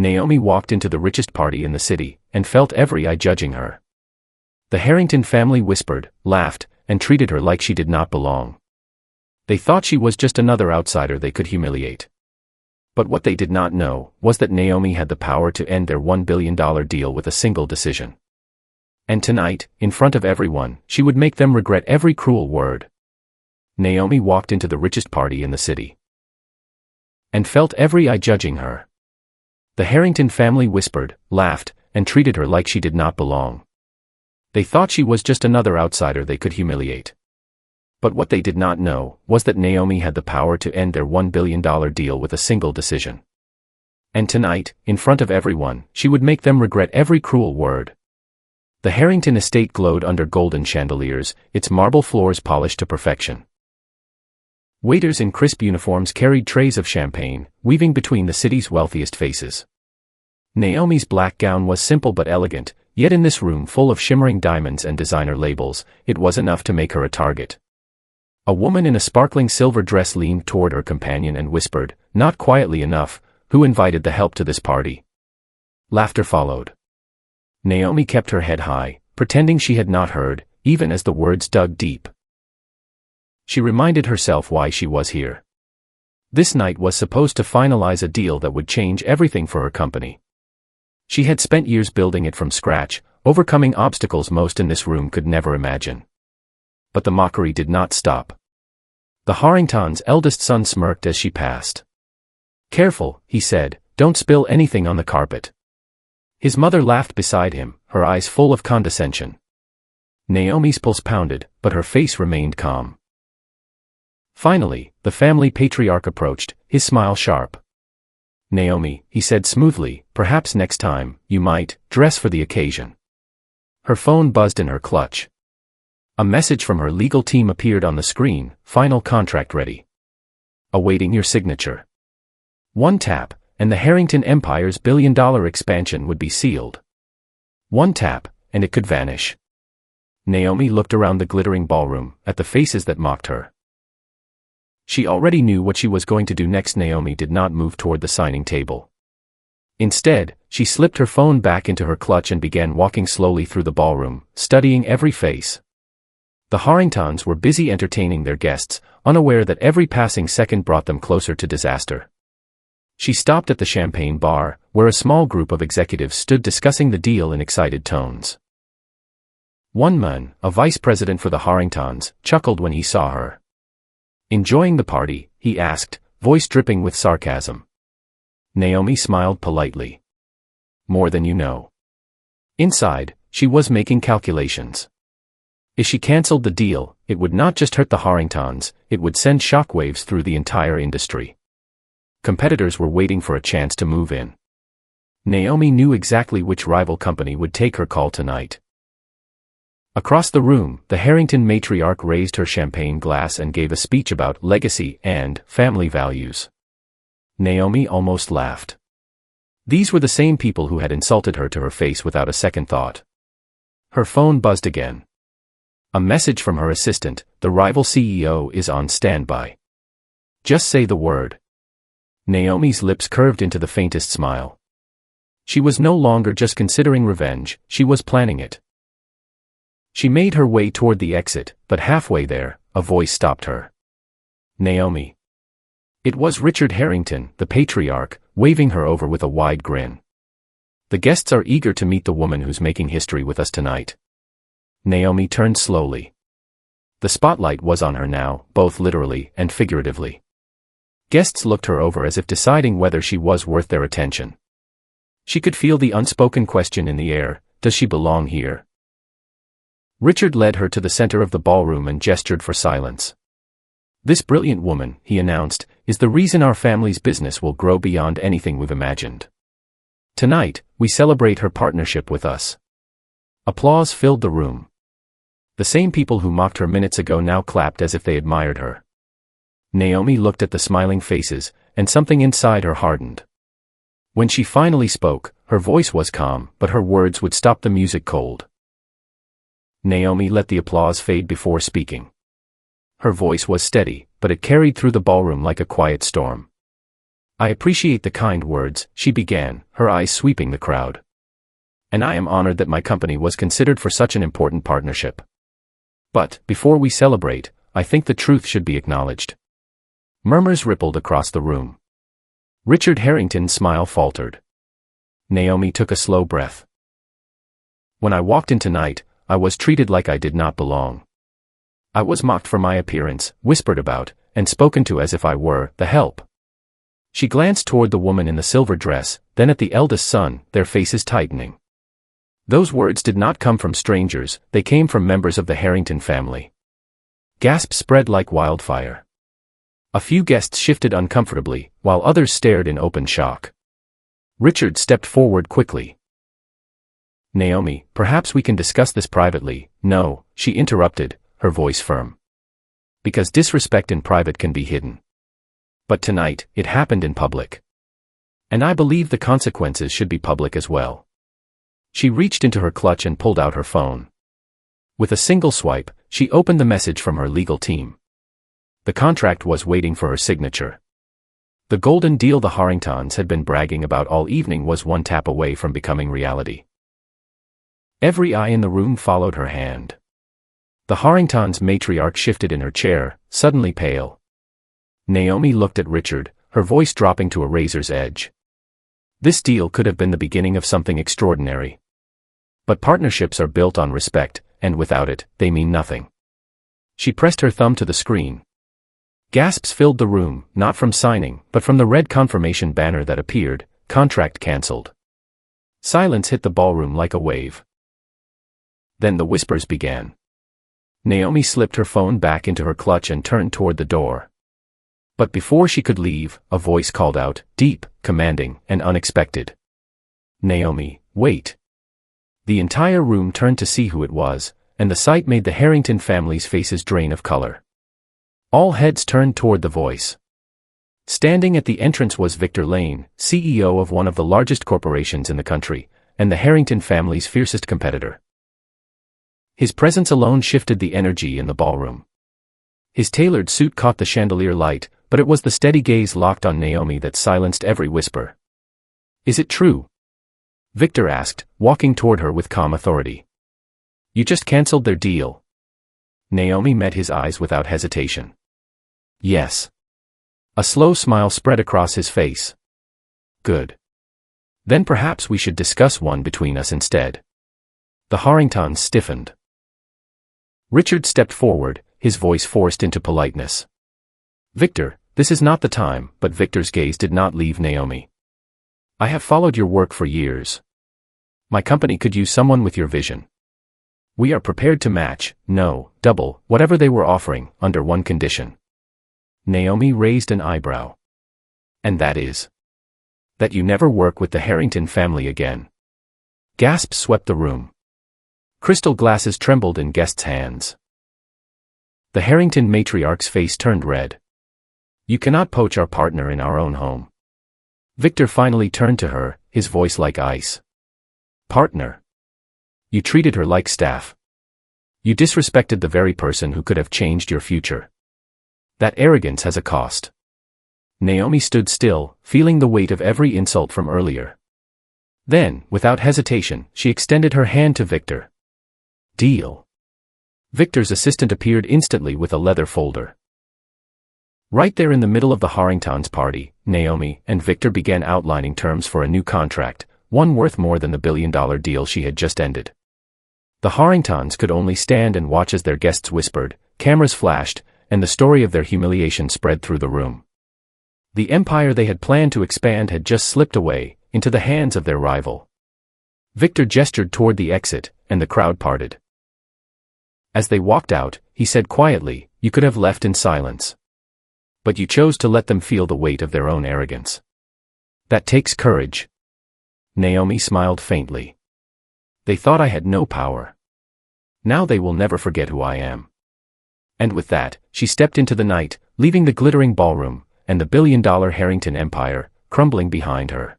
Naomi walked into the richest party in the city, and felt every eye judging her. The Harrington family whispered, laughed, and treated her like she did not belong. They thought she was just another outsider they could humiliate. But what they did not know was that Naomi had the power to end their $1 billion deal with a single decision. And tonight, in front of everyone, she would make them regret every cruel word. Naomi walked into the richest party in the city, and felt every eye judging her. The Harrington family whispered, laughed, and treated her like she did not belong. They thought she was just another outsider they could humiliate. But what they did not know was that Naomi had the power to end their $1 billion deal with a single decision. And tonight, in front of everyone, she would make them regret every cruel word. The Harrington estate glowed under golden chandeliers, its marble floors polished to perfection. Waiters in crisp uniforms carried trays of champagne, weaving between the city's wealthiest faces. Naomi's black gown was simple but elegant, yet in this room full of shimmering diamonds and designer labels, it was enough to make her a target. A woman in a sparkling silver dress leaned toward her companion and whispered, not quietly enough, "Who invited the help to this party?" Laughter followed. Naomi kept her head high, pretending she had not heard, even as the words dug deep. She reminded herself why she was here. This night was supposed to finalize a deal that would change everything for her company. She had spent years building it from scratch, overcoming obstacles most in this room could never imagine. But the mockery did not stop. The Harringtons' eldest son smirked as she passed. "Careful," he said, "don't spill anything on the carpet." His mother laughed beside him, her eyes full of condescension. Naomi's pulse pounded, but her face remained calm. Finally, the family patriarch approached, his smile sharp. "Naomi," he said smoothly, "perhaps next time, you might dress for the occasion." Her phone buzzed in her clutch. A message from her legal team appeared on the screen, "Final contract ready. Awaiting your signature." One tap, and the Harrington Empire's billion-dollar expansion would be sealed. One tap, and it could vanish. Naomi looked around the glittering ballroom, at the faces that mocked her. She already knew what she was going to do next. Naomi did not move toward the signing table. Instead, she slipped her phone back into her clutch and began walking slowly through the ballroom, studying every face. The Harringtons were busy entertaining their guests, unaware that every passing second brought them closer to disaster. She stopped at the champagne bar, where a small group of executives stood discussing the deal in excited tones. One man, a vice president for the Harringtons, chuckled when he saw her. "Enjoying the party?" he asked, voice dripping with sarcasm. Naomi smiled politely. "More than you know." Inside, she was making calculations. If she cancelled the deal, it would not just hurt the Harringtons, it would send shockwaves through the entire industry. Competitors were waiting for a chance to move in. Naomi knew exactly which rival company would take her call tonight. Across the room, the Harrington matriarch raised her champagne glass and gave a speech about legacy and family values. Naomi almost laughed. These were the same people who had insulted her to her face without a second thought. Her phone buzzed again. A message from her assistant, "The rival CEO is on standby. Just say the word." Naomi's lips curved into the faintest smile. She was no longer just considering revenge, she was planning it. She made her way toward the exit, but halfway there, a voice stopped her. "Naomi." It was Richard Harrington, the patriarch, waving her over with a wide grin. "The guests are eager to meet the woman who's making history with us tonight." Naomi turned slowly. The spotlight was on her now, both literally and figuratively. Guests looked her over as if deciding whether she was worth their attention. She could feel the unspoken question in the air, "Does she belong here?" Richard led her to the center of the ballroom and gestured for silence. "This brilliant woman," he announced, "is the reason our family's business will grow beyond anything we've imagined. Tonight, we celebrate her partnership with us." Applause filled the room. The same people who mocked her minutes ago now clapped as if they admired her. Naomi looked at the smiling faces, and something inside her hardened. When she finally spoke, her voice was calm, but her words would stop the music cold. Naomi let the applause fade before speaking. Her voice was steady, but it carried through the ballroom like a quiet storm. I appreciate the kind words, she began, her eyes sweeping the crowd. And I am honored that my company was considered for such an important partnership. But, before we celebrate, I think the truth should be acknowledged. Murmurs rippled across the room. Richard Harrington's smile faltered. Naomi took a slow breath. When I walked in tonight, I was treated like I did not belong. I was mocked for my appearance, whispered about, and spoken to as if I were the help. She glanced toward the woman in the silver dress, then at the eldest son, their faces tightening. Those words did not come from strangers, they came from members of the Harrington family. Gasps spread like wildfire. A few guests shifted uncomfortably, while others stared in open shock. Richard stepped forward quickly. Naomi, perhaps we can discuss this privately. No, she interrupted, her voice firm. Because disrespect in private can be hidden. But tonight, it happened in public. And I believe the consequences should be public as well. She reached into her clutch and pulled out her phone. With a single swipe, she opened the message from her legal team. The contract was waiting for her signature. The golden deal the Harringtons had been bragging about all evening was one tap away from becoming reality. Every eye in the room followed her hand. The Harringtons' matriarch shifted in her chair, suddenly pale. Naomi looked at Richard, her voice dropping to a razor's edge. This deal could have been the beginning of something extraordinary. But partnerships are built on respect, and without it, they mean nothing. She pressed her thumb to the screen. Gasps filled the room, not from signing, but from the red confirmation banner that appeared, contract cancelled. Silence hit the ballroom like a wave. Then the whispers began. Naomi slipped her phone back into her clutch and turned toward the door. But before she could leave, a voice called out, deep, commanding, and unexpected. Naomi, wait. The entire room turned to see who it was, and the sight made the Harrington family's faces drain of color. All heads turned toward the voice. Standing at the entrance was Victor Lane, CEO of one of the largest corporations in the country, and the Harrington family's fiercest competitor. His presence alone shifted the energy in the ballroom. His tailored suit caught the chandelier light, but it was the steady gaze locked on Naomi that silenced every whisper. Is it true? Victor asked, walking toward her with calm authority. You just cancelled their deal. Naomi met his eyes without hesitation. Yes. A slow smile spread across his face. Good. Then perhaps we should discuss one between us instead. The Harringtons stiffened. Richard stepped forward, his voice forced into politeness. Victor, this is not the time, but Victor's gaze did not leave Naomi. I have followed your work for years. My company could use someone with your vision. We are prepared to match, no, double, whatever they were offering, under one condition. Naomi raised an eyebrow. And that is? That you never work with the Harrington family again. Gasps swept the room. Crystal glasses trembled in guests' hands. The Harrington matriarch's face turned red. You cannot poach our partner in our own home. Victor finally turned to her, his voice like ice. Partner. You treated her like staff. You disrespected the very person who could have changed your future. That arrogance has a cost. Naomi stood still, feeling the weight of every insult from earlier. Then, without hesitation, she extended her hand to Victor. Deal. Victor's assistant appeared instantly with a leather folder. Right there in the middle of the Harringtons' party, Naomi and Victor began outlining terms for a new contract, one worth more than the billion-dollar deal she had just ended. The Harringtons could only stand and watch as their guests whispered, cameras flashed, and the story of their humiliation spread through the room. The empire they had planned to expand had just slipped away, into the hands of their rival. Victor gestured toward the exit, and the crowd parted. As they walked out, he said quietly, you could have left in silence. But you chose to let them feel the weight of their own arrogance. That takes courage. Naomi smiled faintly. They thought I had no power. Now they will never forget who I am. And with that, she stepped into the night, leaving the glittering ballroom, and the billion-dollar Harrington empire, crumbling behind her.